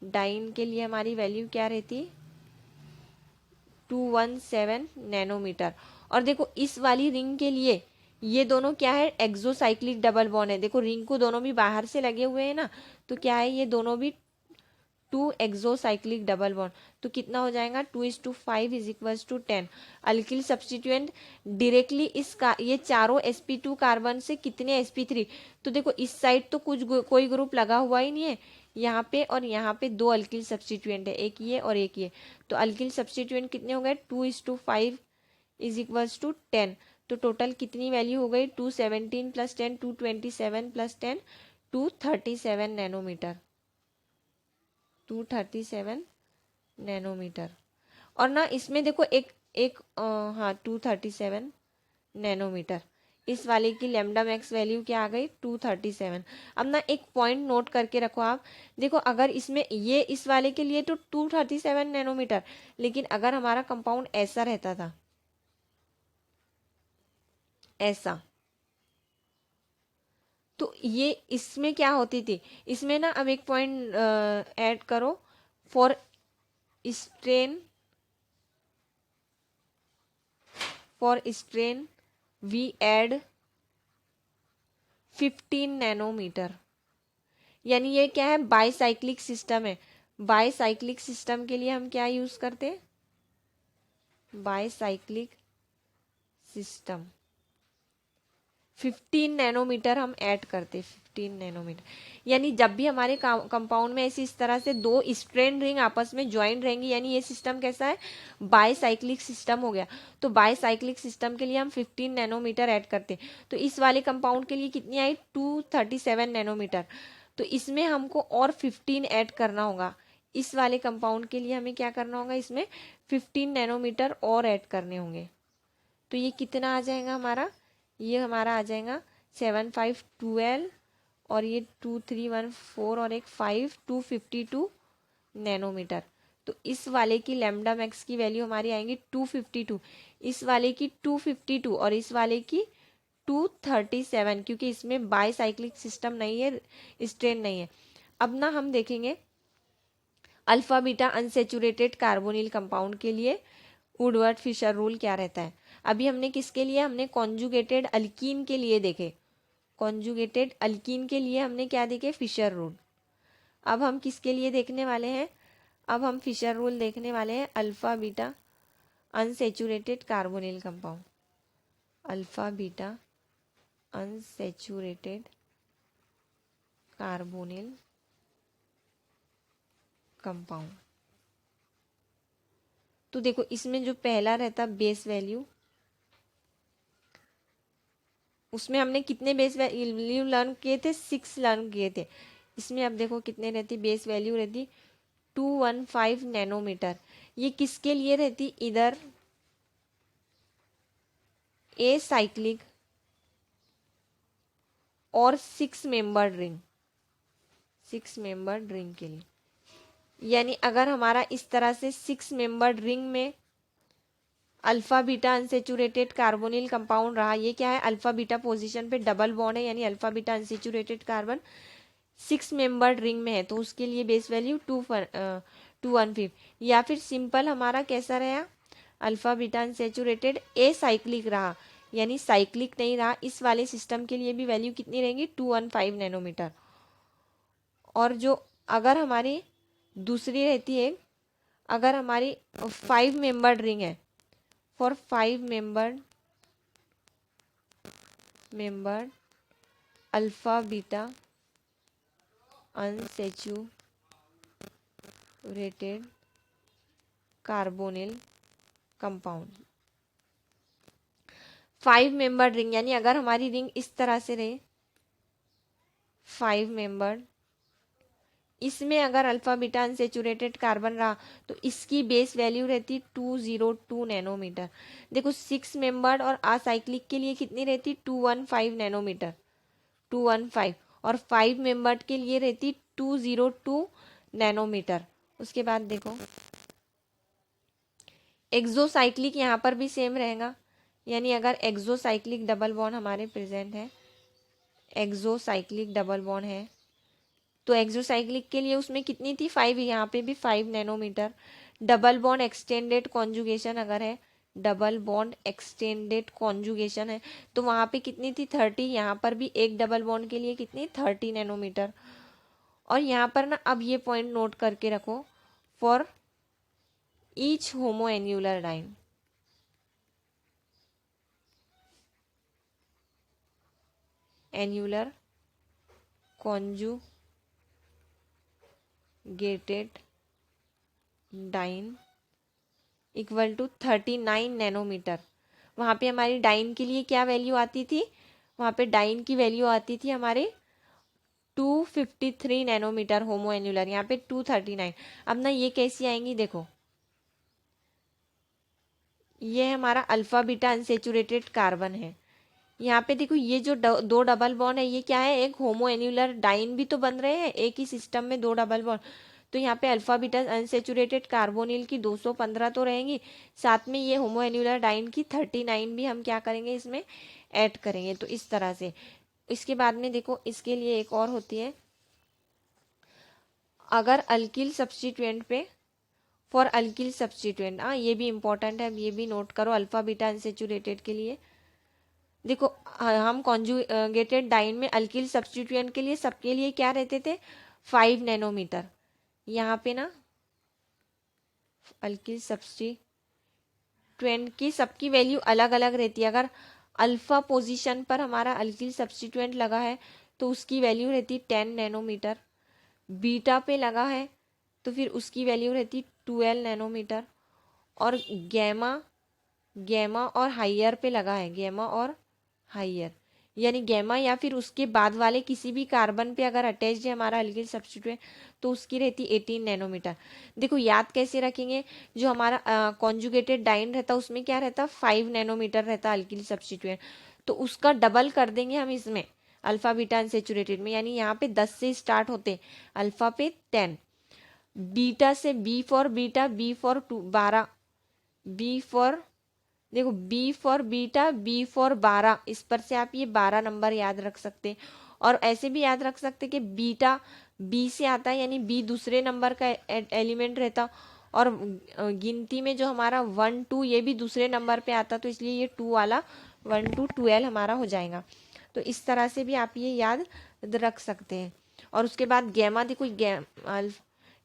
डाइन के लिए हमारी वैल्यू क्या रहती, 217 नैनोमीटर। और देखो इस वाली रिंग के लिए ये दोनों क्या है, एक्सोसाइक्लिक डबल बॉन्ड है। देखो रिंग को दोनों भी बाहर से लगे हुए हैं ना, तो क्या है ये दोनों भी 2 एक्सोसाइक्लिक डबल बॉन्ड। तो कितना हो जाएगा 2:5 = 10। अल्किल सब्स्टिट्यूएंट डायरेक्टली इस का ये चारों sp2 कार्बन से कितने sp3, तो देखो इस साइड तो कुछ कोई ग्रुप लगा हुआ ही नहीं है, यहाँ पे और यहाँ पे 2 अल्किल सब्स्टिट्यूएंट है, एक ये और एक ये। तो अल्किल सब्स्टिट्यूएंट कितने हो गए, 2:5 = 10। तो टोटल कितनी वैल्यू हो गई, 217 + 10 227 + 10 237 नैनोमीटर, 237 नैनोमीटर। और ना इसमें देखो एक एक हाँ 237 नैनोमीटर, इस वाले की लैम्डा मैक्स वैल्यू क्या आ गई, 237। अब ना एक पॉइंट नोट करके रखो आप, देखो अगर इसमें ये इस वाले के लिए तो 237 नैनोमीटर, लेकिन अगर हमारा कंपाउंड ऐसा रहता था, ऐसा, तो ये इसमें क्या होती थी, इसमें ना अब एक पॉइंट ऐड करो, for strain, for strain we add 15 nanometer. यानी ये क्या है, बाईसाइक्लिक सिस्टम है। बाईसाइक्लिक सिस्टम के लिए हम क्या यूज करते हैं, बाईसाइक्लिक सिस्टम 15 नैनोमीटर हम ऐड करते, 15 नैनोमीटर। यानी जब भी हमारे कंपाउंड में ऐसी इस तरह से 2 स्ट्रेन रिंग आपस में ज्वाइन रहेंगी, यानी ये सिस्टम कैसा है, बाईसाइक्लिक सिस्टम हो गया। तो बाईसाइक्लिक सिस्टम के लिए हम 15 नैनोमीटर ऐड करते। तो इस वाले कंपाउंड के लिए कितनी आई, 237 नैनोमीटर। तो इसमें हमको और 15 ऐड करना होगा। इस वाले कंपाउंड के लिए हमें क्या करना होगा, इसमें 15 नैनोमीटर और ऐड करने होंगे। तो ये कितना आ जाएगा हमारा, ये हमारा आ जाएगा 7 5 12 और ये 2 3 1 4 और एक 5 252 नैनोमीटर। तो इस वाले की लैम्डा मैक्स की वैल्यू हमारी आएंगी 252, इस वाले की 252 और इस वाले की 237, क्योंकि इसमें बाईसाइक्लिक सिस्टम नहीं है, स्ट्रेन नहीं है। अब ना हम देखेंगे alpha beta unsaturated carbonyl compound के लिए वुडवर्ड फिशर रूल क्या रहता है। अभी हमने किसके लिए, हमने कॉन्जुगेटेड अल्कीन के लिए देखे, कॉन्जुगेटेड अल्कीन के लिए हमने क्या देखे, फिशर रूल। अब हम किसके लिए देखने वाले हैं, अब हम फिशर रूल देखने वाले हैं alpha beta unsaturated carbonyl compound, alpha beta unsaturated carbonyl compound. तो देखो इसमें जो पहला रहता बेस वैल्यू, उसमें हमने कितने बेस वैल्यू लर्न किए थे, 6 लर्न किए थे। इसमें अब देखो कितने रहती बेस वैल्यू रहती, 215 नैनोमीटर। ये किसके लिए रहती, इधर ए साइक्लिक और 6 मेंबर्ड रिंग, 6 मेंबर्ड रिंग के लिए। यानी अगर हमारा इस तरह से 6 मेंबर्ड रिंग में alpha beta unsaturated carbonyl compound रहा। ये क्या है, अल्फा बीटा पोजीशन पे डबल बॉन्ड है, यानी alpha beta unsaturated carbon 6 membered ring में है, तो उसके लिए बेस वैल्यू 215। या फिर सिंपल हमारा कैसा रहा, alpha beta unsaturated a cyclic रहा, यानी साइक्लिक नहीं रहा। इस वाले सिस्टम के लिए भी वैल्यू कितनी रहेंगी, 215 नैनोमीटर। और जो अगर हमारी दूसरी रहती है, अगर हमारी 5 मेंबर्ड रिंग है, for 5 membered alpha beta unsaturated carbonyl compound, 5 membered ring, यानी अगर हमारी रिंग इस तरह से रहे 5 मेंबर्ड, इसमें अगर अल्फा बीटा अनसेचुरेटेड कार्बन रहा तो इसकी बेस वैल्यू रहती 202 नैनोमीटर। देखो 6 मेंबर्ड और असाइक्लिक के लिए कितनी रहती, 215 नैनोमीटर, 215। और 5 मेंबर्ड के लिए रहती 202 नैनोमीटर। उसके बाद देखो एक्सोसाइक्लिक, यहाँ पर भी सेम रहेगा, यानी अगर एक्सोसाइक्लिक डबल बॉन्ड हमारे प्रेजेंट है, एक्सोसाइक्लिक डबल बॉन्ड है, तो एक्सोसाइक्लिक के लिए उसमें कितनी थी 5, यहाँ पे भी 5 nanometer. Double bond extended conjugation अगर है, डबल बॉन्ड एक्सटेंडेड कॉन्जुगेशन है, तो वहाँ पे कितनी थी 30, यहाँ पर भी एक डबल बॉन्ड के लिए कितनी 30 नैनोमीटर। और यहाँ पर ना अब ये पॉइंट नोट करके रखो, for each homoannular diene, annular conjugated diene equal to 39 nanometre. वहाँ पे हमारी डाइन के लिए क्या वैल्यू आती थी, वहाँ पे डाइन की वैल्यू आती थी हमारे 253 नैनोमीटर होमोएन्युलर, यहाँ पे 239। अब ना ये कैसी आएंगी, देखो ये हमारा अल्फा बीटा अनसेचुरेटेड कार्बन है, यहाँ पे देखो ये जो दो डबल बॉन्ड है, ये क्या है, एक होमोएन्युलर डाइन भी तो बन रहे हैं एक ही सिस्टम में, दो डबल बॉन्ड। तो यहाँ पे अल्फा बीटा अनसेचुरेटेड कार्बोनिल की 215 तो रहेंगी, साथ में ये होमोएन्युलर डाइन की 39 भी हम क्या करेंगे इसमें ऐड करेंगे। तो इस तरह से इसके बाद में देखो इसके लिए एक और होती है, अगर अल्किल सब्स्टिट्यूएंट पे, फॉर अल्किल सब्स्टिट्यूएंट, हाँ ये भी इंपॉर्टेंट है, ये भी नोट करो अल्फा बीटा अनसेचुरेटेड के लिए। देखो हम कॉन्जुगेटेड डाइन में अल्किल सब्स्टिट्यूएंट के लिए सबके लिए क्या रहते थे 5 नैनोमीटर। यहाँ पे ना अल्किल सब्स्टिट्यूएंट की सबकी वैल्यू अलग अलग रहती है। अगर अल्फा पोजीशन पर हमारा अल्किल सब्स्टिट्यूएंट लगा है तो उसकी वैल्यू रहती 10 नैनोमीटर, बीटा पे लगा है तो फिर उसकी वैल्यू रहती 12 नैनोमीटर, और गैमा गैमा और हाइयर पे लगा है, गैमा और हाइयर, यानी गैमा या फिर उसके बाद वाले किसी भी कार्बन पे अगर अटैच्ड है हमारा अल्किल सब्स्टिट्यूएंट तो उसकी रहती 18 नैनोमीटर। देखो याद कैसे रखेंगे, जो हमारा कॉन्जुगेटेड डाइन रहता उसमें क्या रहता 5 नैनोमीटर रहता अल्किल सब्स्टिट्यूएंट, तो उसका डबल कर देंगे हम इसमें अल्फा बीटा अनसेचुरेटेड में, यानी यहाँ पे 10 से स्टार्ट होते, अल्फा पे 10, बीटा से B for beta, B for 12, B for, देखो B for beta, B for 12, इस पर से आप ये 12 नंबर याद रख सकते हैं। और ऐसे भी याद रख सकते कि बीटा बी से आता है, यानी बी दूसरे नंबर का एलिमेंट रहता, और गिनती में जो हमारा 1 2 ये भी दूसरे नंबर पे आता, तो इसलिए ये 2 वाला 1 to 12 हमारा हो जाएगा। तो इस तरह से भी आप ये याद रख सकते हैं। और उसके बाद गैमा, देखो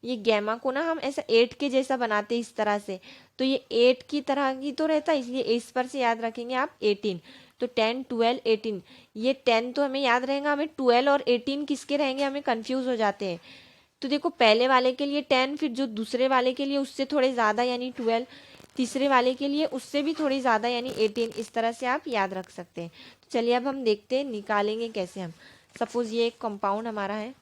ये गैमा को ना हम ऐसा 8 के जैसा बनाते हैं इस तरह से, तो ये 8 की तरह की तो रहता है, इसलिए इस पर से याद रखेंगे आप 18, तो 10 12 18, ये 10 तो हमें याद रहेगा, हमें 12 और 18 किसके रहेंगे हमें कंफ्यूज हो जाते हैं। तो देखो पहले वाले के लिए 10, फिर जो दूसरे वाले के लिए उससे थोड़े ज़्यादा यानी 12, तीसरे वाले के लिए उससे भी थोड़ी ज़्यादा यानी 18, इस तरह से आप याद रख सकते हैं। तो चलिए अब हम देखते हैं निकालेंगे कैसे हम। सपोज ये एक कंपाउंड हमारा है,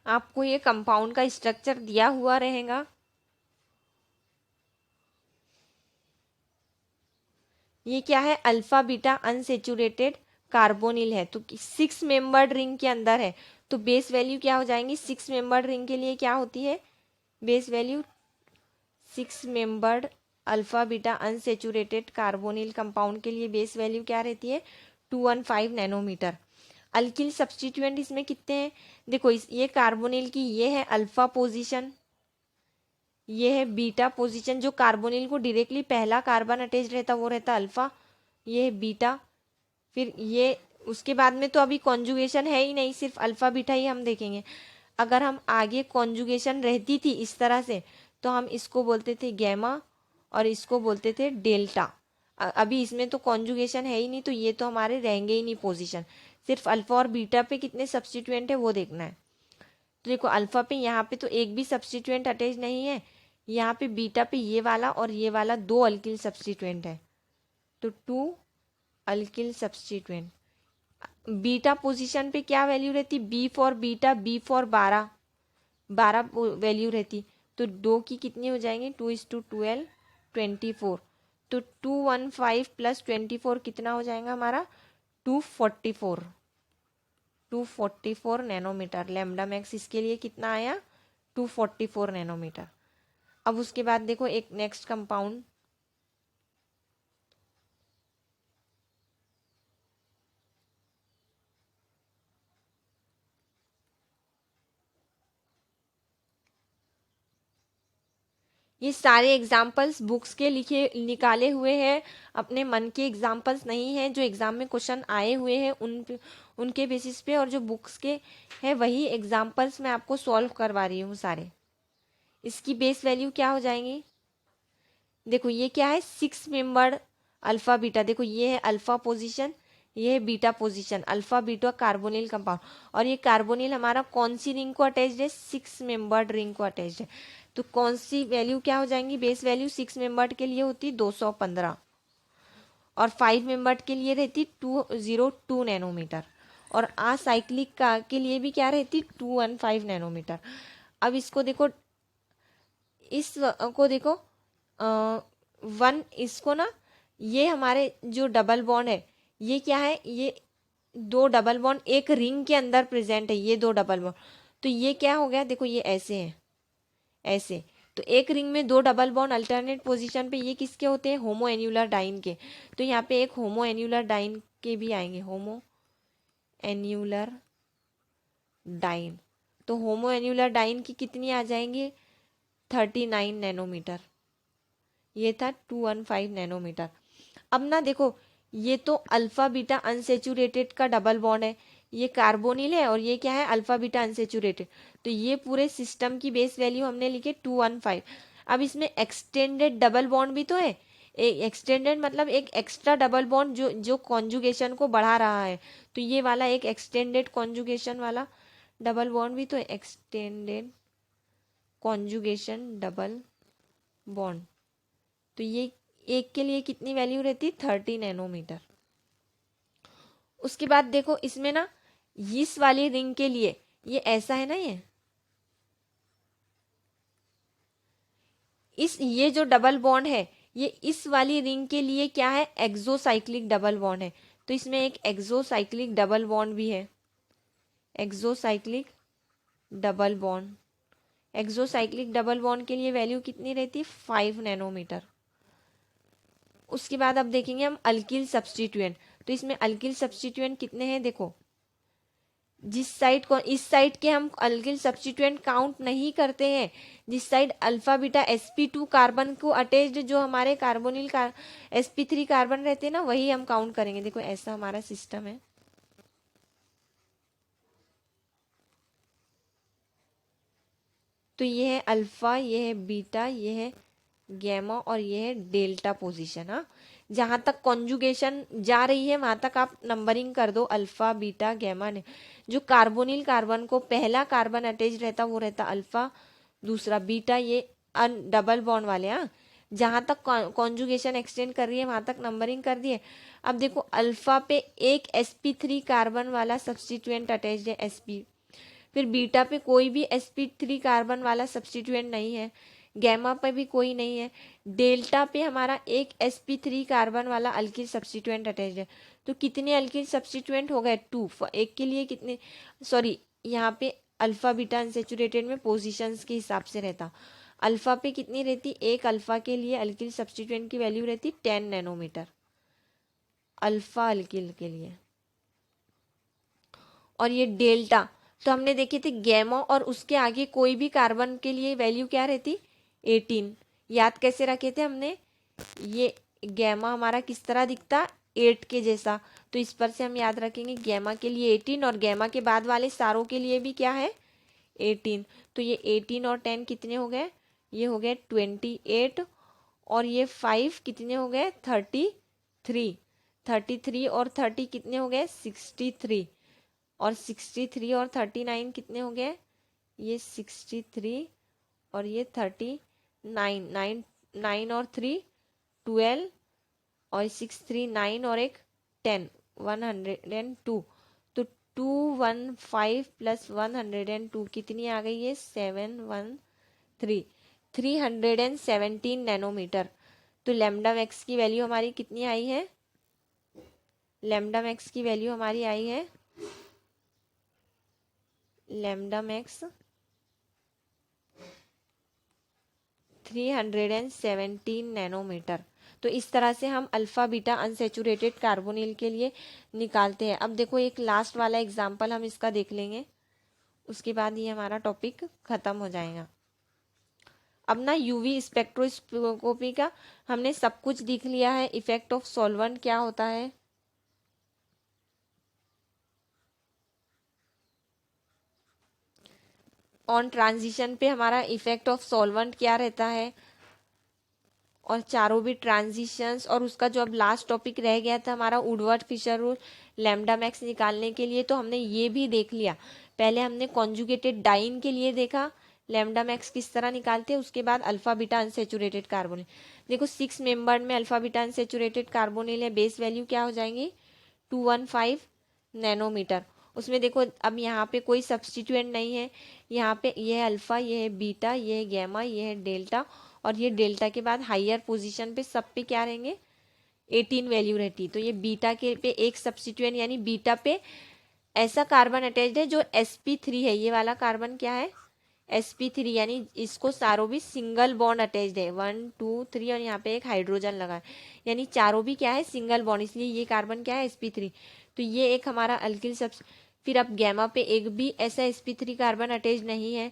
आपको ये कंपाउंड का स्ट्रक्चर दिया हुआ रहेगा, ये क्या है, अल्फा बीटा अनसेचुरेटेड कार्बोनिल है, तो 6 मेंबर्ड रिंग के अंदर है, तो बेस वैल्यू क्या हो जाएंगी, 6 मेंबर्ड रिंग के लिए क्या होती है base value, 6 membered alpha beta unsaturated carbonyl compound के लिए बेस वैल्यू क्या रहती है 215 नैनोमीटर। अल्किल सब्स्टिट्यूएंट इसमें कितने हैं, देखो ये कार्बोनिल की ये है अल्फा पोजीशन, ये है बीटा पोजीशन, जो कार्बोनिल को डायरेक्टली पहला कार्बन अटैच रहता वो रहता अल्फा, ये है बीटा। फिर ये उसके बाद में तो अभी कॉन्जुगेशन है ही नहीं, सिर्फ अल्फा बीटा ही हम देखेंगे। अगर हम आगे कॉन्जुगेशन रहती थी इस तरह से तो हम इसको बोलते थे गैमा और इसको बोलते थे डेल्टा। अभी इसमें तो कॉन्जुगेशन है ही नहीं, तो ये तो हमारे रहेंगे ही नहीं पोजीशन, सिर्फ अल्फा और बीटा पे कितने सब्स्टिट्यूएंट है वो देखना है। तो देखो अल्फा पे यहाँ पे तो एक भी सब्स्टिट्यूएंट अटैच नहीं है, यहाँ पे बीटा पे ये वाला और ये वाला 2 अल्किल सब्स्टिट्यूएंट है, तो 2 अल्किल सब्स्टिट्यूएंट। बीटा पोजीशन पे क्या वैल्यू रहती, B for beta, B for 12 value रहती, तो 2 की कितनी हो जाएंगी 2:12 24, तो 215 प्लस 24 कितना हो जाएगा हमारा 244 नैनोमीटर। लैम्डा मैक्स इसके लिए कितना आया 244 नैनोमीटर। अब उसके बाद देखो एक नेक्स्ट कंपाउंड, ये सारे एग्जाम्पल्स बुक्स के लिखे निकाले हुए हैं, अपने मन के एग्जाम्पल्स नहीं हैं, जो एग्जाम में क्वेश्चन आए हुए हैं उनके बेसिस पे, और जो बुक्स के हैं वही एग्जाम्पल्स मैं आपको सॉल्व करवा रही हूँ सारे। इसकी बेस वैल्यू क्या हो जाएंगी, देखो ये क्या है 6 मेंबर्ड अल्फा बीटा, देखो ये है अल्फा पोजीशन, ये है beta position, alpha beta carbonyl compound, और ये कार्बोनिल हमारा कौन सी रिंग को अटैच्ड है 6 मेंबर्ड रिंग को अटैच्ड है, तो कौन सी वैल्यू क्या हो जाएंगी बेस वैल्यू 6 मेंबर्ड के लिए होती 215 और 5 मेंबर्ड के लिए रहती 202 नैनोमीटर, और असाइक्लिक का के लिए भी क्या रहती 215 नैनोमीटर। अब इसको देखो, इस को देखो 1 इसको ना, ये हमारे जो डबल बॉन्ड है ये क्या है, ये 2 डबल बॉन्ड एक रिंग के अंदर प्रेजेंट है, ये 2 डबल बॉन्ड, तो ये क्या हो गया देखो ये ऐसे है ऐसे, तो एक रिंग में 2 डबल बॉन्ड अल्टरनेट पोजीशन पे, ये किसके होते हैं होमो एन्युलर डाइन के, तो यहाँ पे एक होमो एन्युलर डाइन के भी आएंगे, होमो एन्युलर डाइन, तो होमो एन्युलर डाइन की कितनी आ जाएंगी 39 नैनोमीटर, ये था 215 नैनोमीटर। अब ना देखो ये तो अल्फा बीटा अनसेचुरेटेड का डबल बॉन्ड है, ये कार्बोनिल है और ये क्या है अल्फा बीटा अनसेचुरेटेड, तो ये पूरे सिस्टम की बेस वैल्यू हमने लिखे 215। अब इसमें एक्सटेंडेड डबल बॉन्ड भी तो है, एक्सटेंडेड मतलब एक एक्स्ट्रा डबल बॉन्ड जो जो कॉन्जुगेशन को बढ़ा रहा है, तो ये वाला एक एक्सटेंडेड कॉन्जुगेशन वाला डबल बॉन्ड भी तो है, एक्सटेंडेड कॉन्जुगेशन डबल बॉन्ड, तो ये एक के लिए कितनी वैल्यू रहती 30 नैनोमीटर। उसके बाद देखो इसमें ना इस वाली रिंग के लिए ये ऐसा है ना, ये जो डबल बॉन्ड है ये इस वाली रिंग के लिए क्या है एक्सोसाइक्लिक डबल बॉन्ड है, तो इसमें एक एक्सोसाइक्लिक डबल बॉन्ड भी है, exocyclic double bond, exocyclic double bond के लिए वैल्यू कितनी रहती 5 नैनोमीटर। उसके बाद अब देखेंगे हम अल्किल सब्स्टिट्यूएंट, तो इसमें अल्किल सब्स्टिट्यूएंट कितने हैं देखो, जिस साइड को इस साइड के हम अल्किल सब्स्टिट्यूएंट काउंट नहीं करते हैं, जिस side alpha beta sp2 carbon को अटैच्ड जो हमारे कार्बोनिल का sp3 कार्बन रहते हैं ना वही हम काउंट करेंगे। देखो ऐसा हमारा सिस्टम है, तो ये है अल्फा, ये है बीटा, ये है गैमा और ये है डेल्टा पोजीशन। हाँ, जहां तक कॉन्जुगेशन जा रही है वहां तक आप नंबरिंग कर दो, अल्फा बीटा गैमा ने। जो कार्बोनिल कार्बन को पहला कार्बन अटैच रहता वो रहता अल्फा, दूसरा बीटा, ये डबल बॉन्ड वाले। हाँ, जहां तक कॉन्जुगेशन एक्सटेंड कर रही है वहां तक नंबरिंग कर दिए। अब देखो अल्फा पे एक sp3 कार्बन वाला सब्स्टिट्यूएंट अटैच है sp, फिर बीटा पे कोई भी sp3 कार्बन वाला सब्स्टिट्यूएंट नहीं है, गैमा पे भी कोई नहीं है, डेल्टा पे हमारा एक sp3 कार्बन वाला अल्किल सब्स्टिट्यूएंट अटैच है। तो कितने अल्किल सब्स्टिट्यूएंट हो गए? 2। एक के लिए कितने, सॉरी यहाँ पे अल्फा बीटा अनसेचुरेटेड में पोजीशंस के हिसाब से रहता। अल्फा पे कितनी रहती? एक अल्फा के लिए अल्किल सब्स्टिट्यूएंट की वैल्यू रहती 10 नैनोमीटर अल्फा अल्किल के लिए। और ये डेल्टा तो हमने देखे थे गैमा और उसके आगे कोई भी कार्बन के लिए वैल्यू क्या रहती? 18। याद कैसे रखे थे हमने? ये गैमा हमारा किस तरह दिखता? 8 के जैसा। तो इस पर से हम याद रखेंगे गैमा के लिए 18 और गैमा के बाद वाले सारों के लिए भी क्या है? 18। तो ये 18 और 10 कितने हो गए? ये हो गए 28 और ये 5 कितने हो गए? 33। 33 और 30 कितने हो गए? 63 और 63 और 39 कितने हो गए? ये 63 और ये 39। 9 और 3 12 और 6 3 9 और एक 10 102। तो 215 प्लस 102 कितनी आ गई है? 713 317 नैनोमीटर। तो लैम्डा मैक्स की वैल्यू हमारी कितनी आई है? लैम्डा मैक्स की वैल्यू हमारी आई है, लैम्डा मैक्स 317 नैनोमीटर। तो इस तरह से हम अल्फा बीटा अनसेचुरेटेड कार्बोनिल के लिए निकालते हैं। अब देखो एक लास्ट वाला एग्जांपल हम इसका देख लेंगे, उसके बाद ये हमारा टॉपिक खत्म हो जाएगा। अब ना यूवी स्पेक्ट्रोस्कोपी का हमने सब कुछ देख लिया है। इफेक्ट ऑफ सॉल्वेंट क्या होता है, ऑन ट्रांजिशन पे हमारा इफेक्ट ऑफ सॉल्वेंट क्या रहता है, और चारों भी ट्रांजिशंस, और उसका जो अब लास्ट टॉपिक रह गया था हमारा Woodward Fisher rule lambda max निकालने के लिए, तो हमने ये भी देख लिया। पहले हमने कॉन्जुगेटेड डाइन के लिए देखा लैम्डा मैक्स किस तरह निकालते हैं, उसके बाद अल्फा बीटा अनसेचुरेटेड कार्बोनिल। देखो 6 मेंबर में अल्फा बीटा अनसेचुरेटेड कार्बोनिल है, बेस वैल्यू क्या हो जाएंगी? 215 नैनोमीटर। उसमें देखो अब यहाँ पे कोई सब्स्टिट्यूएंट नहीं है, यहाँ पे ये है अल्फा, ये है बीटा, ये है गैमा, ये है डेल्टा, और ये डेल्टा के बाद हायर पोजीशन पे सब पे क्या रहेंगे? 18 वैल्यू रहती। तो ये बीटा के पे एक सब्स्टिट्यूएंट यानी बीटा पे ऐसा कार्बन अटैच्ड है जो sp3 है। ये वाला कार्बन क्या है? sp3, यानी इसको सारों भी सिंगल बॉन्ड अटैच्ड है, 1 2 3 और यहाँ पे एक हाइड्रोजन लगा है, यानी चारों भी क्या है? सिंगल बॉन्ड, इसलिए ये कार्बन क्या है? sp3। तो ये एक हमारा अल्किल सब। फिर अब गैमा पे एक भी ऐसा sp3 कार्बन अटैच नहीं है,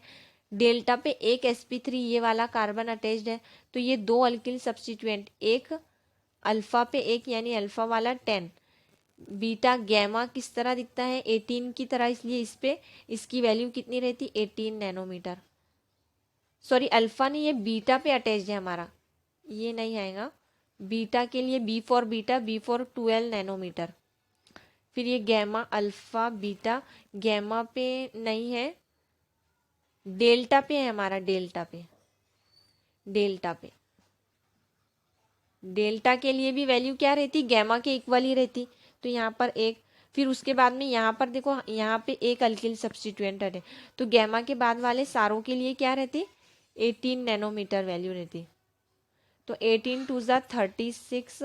डेल्टा पे एक sp3 ये वाला कार्बन अटैच्ड है। तो ये दो अल्किल सब्स्टिट्यूएंट, एक अल्फा पे एक यानी अल्फा वाला 10, बीटा गैमा किस तरह दिखता है? 18 की तरह, इसलिए इस पे इसकी वैल्यू कितनी रहती? 18 नैनोमीटर। सॉरी अल्फा नहीं, ये बीटा पे अटैच्ड है हमारा, ये नहीं आएगा। बीटा के लिए B for beta, B for 12 nanometer. फिर ये गैमा अल्फा बीटा, गैमा पे नहीं है, डेल्टा पे है हमारा, डेल्टा पे, डेल्टा पे, डेल्टा के लिए भी वैल्यू क्या रहती? गैमा के इक्वल ही रहती। तो यहाँ पर एक, फिर उसके बाद में यहाँ पर देखो यहाँ पे एक अल्किल सब्स्टिट्यूएंट है, तो गैमा के बाद वाले सारों के लिए क्या रहती? 18 नैनोमीटर वैल्यू रहती। तो 18 टू ज़ा 36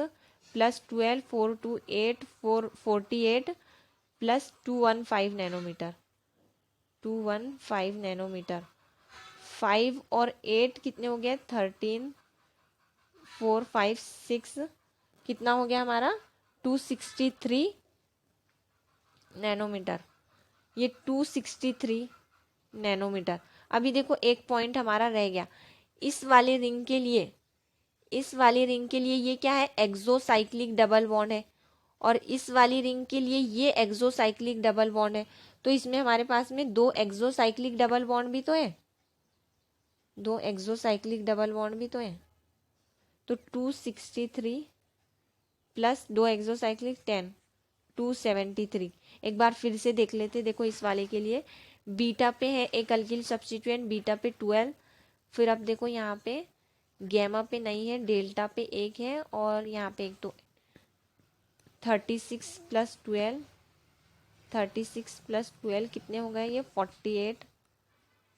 plus 12 4 two 8 48 plus 215 nanometer, 215 nanometer. 5 और 8 कितने हो गए? 13 4 5 6 कितना हो गया हमारा? 263 नैनोमीटर। ये 263 नैनोमीटर। अभी देखो एक पॉइंट हमारा रह गया, इस वाले रिंग के लिए, इस वाली रिंग के लिए ये क्या है? एक्सोसाइक्लिक डबल बॉन्ड है, और इस वाली रिंग के लिए ये एक्सोसाइक्लिक डबल बॉन्ड है। तो इसमें हमारे पास में दो एक्सोसाइक्लिक डबल बॉन्ड भी तो है, दो एक्सोसाइक्लिक डबल बॉन्ड भी तो है। तो 263 प्लस दो एक्सोसाइक्लिक 10, 273। एक बार फिर से देख लेते, देखो इस वाले के लिए बीटा पे है एक अल्किल सब्स्टिट्यूएंट, बीटा पे 12। फिर अब देखो यहाँ पे गैमा पे नहीं है, डेल्टा पे एक है, और यहाँ पे एक, तो 36 प्लस 12, 36 प्लस 12 कितने हो गए? ये 48,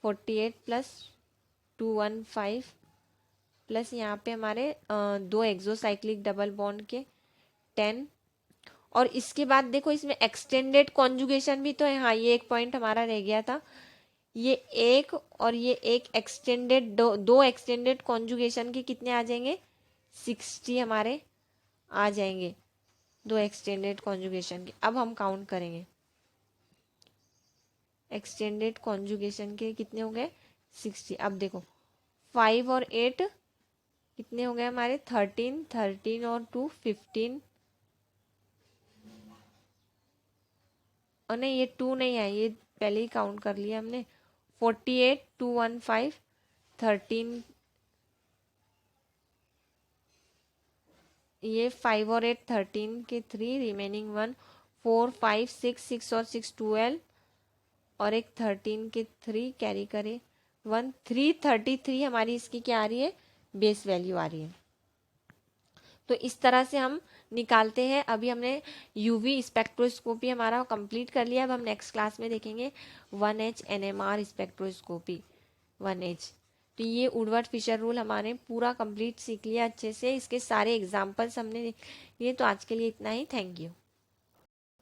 48 प्लस 215 प्लस यहाँ पे हमारे 2 एक्सोसाइक्लिक डबल बॉन्ड के 10। और इसके बाद देखो इसमें एक्सटेंडेड कॉन्जुगेशन भी तो है। हाँ, ये एक पॉइंट हमारा रह गया था। ये एक और ये एक एक्सटेंडेड, दो एक्सटेंडेड कॉन्जुगेशन के कितने आ जाएंगे, 60 हमारे आ जाएंगे, 2 एक्सटेंडेड कॉन्जुगेशन के। अब हम काउंट करेंगे, एक्सटेंडेड कॉन्जुगेशन के कितने हो गए, 60। अब देखो 5 और 8 कितने हो गए हमारे, 13, 13 और 2 15। और नहीं, ये 2 नहीं है, ये पहले ही काउंट कर लिया हमने। 48, 215, 13, ये 5 और 8 13 के 3, रिमेनिंग 1, 4 5 6 6 और 6 12, और एक 13 के 3 कैरी करे 1, 333 हमारी इसकी क्या आ रही है, बेस वैल्यू आ रही है। तो इस तरह से हम निकालते हैं। अभी हमने यूवी स्पेक्ट्रोस्कोपी हमारा कंप्लीट कर लिया। अब हम नेक्स्ट क्लास में देखेंगे 1H NMR स्पेक्ट्रोस्कोपी 1H। तो ये वुडवर्ड फिशर रूल हमारे पूरा कंप्लीट सीख लिया अच्छे से। इसके सारे एग्जाम्पल्स हमने लिए। तो आज के लिए इतना ही। Thank you.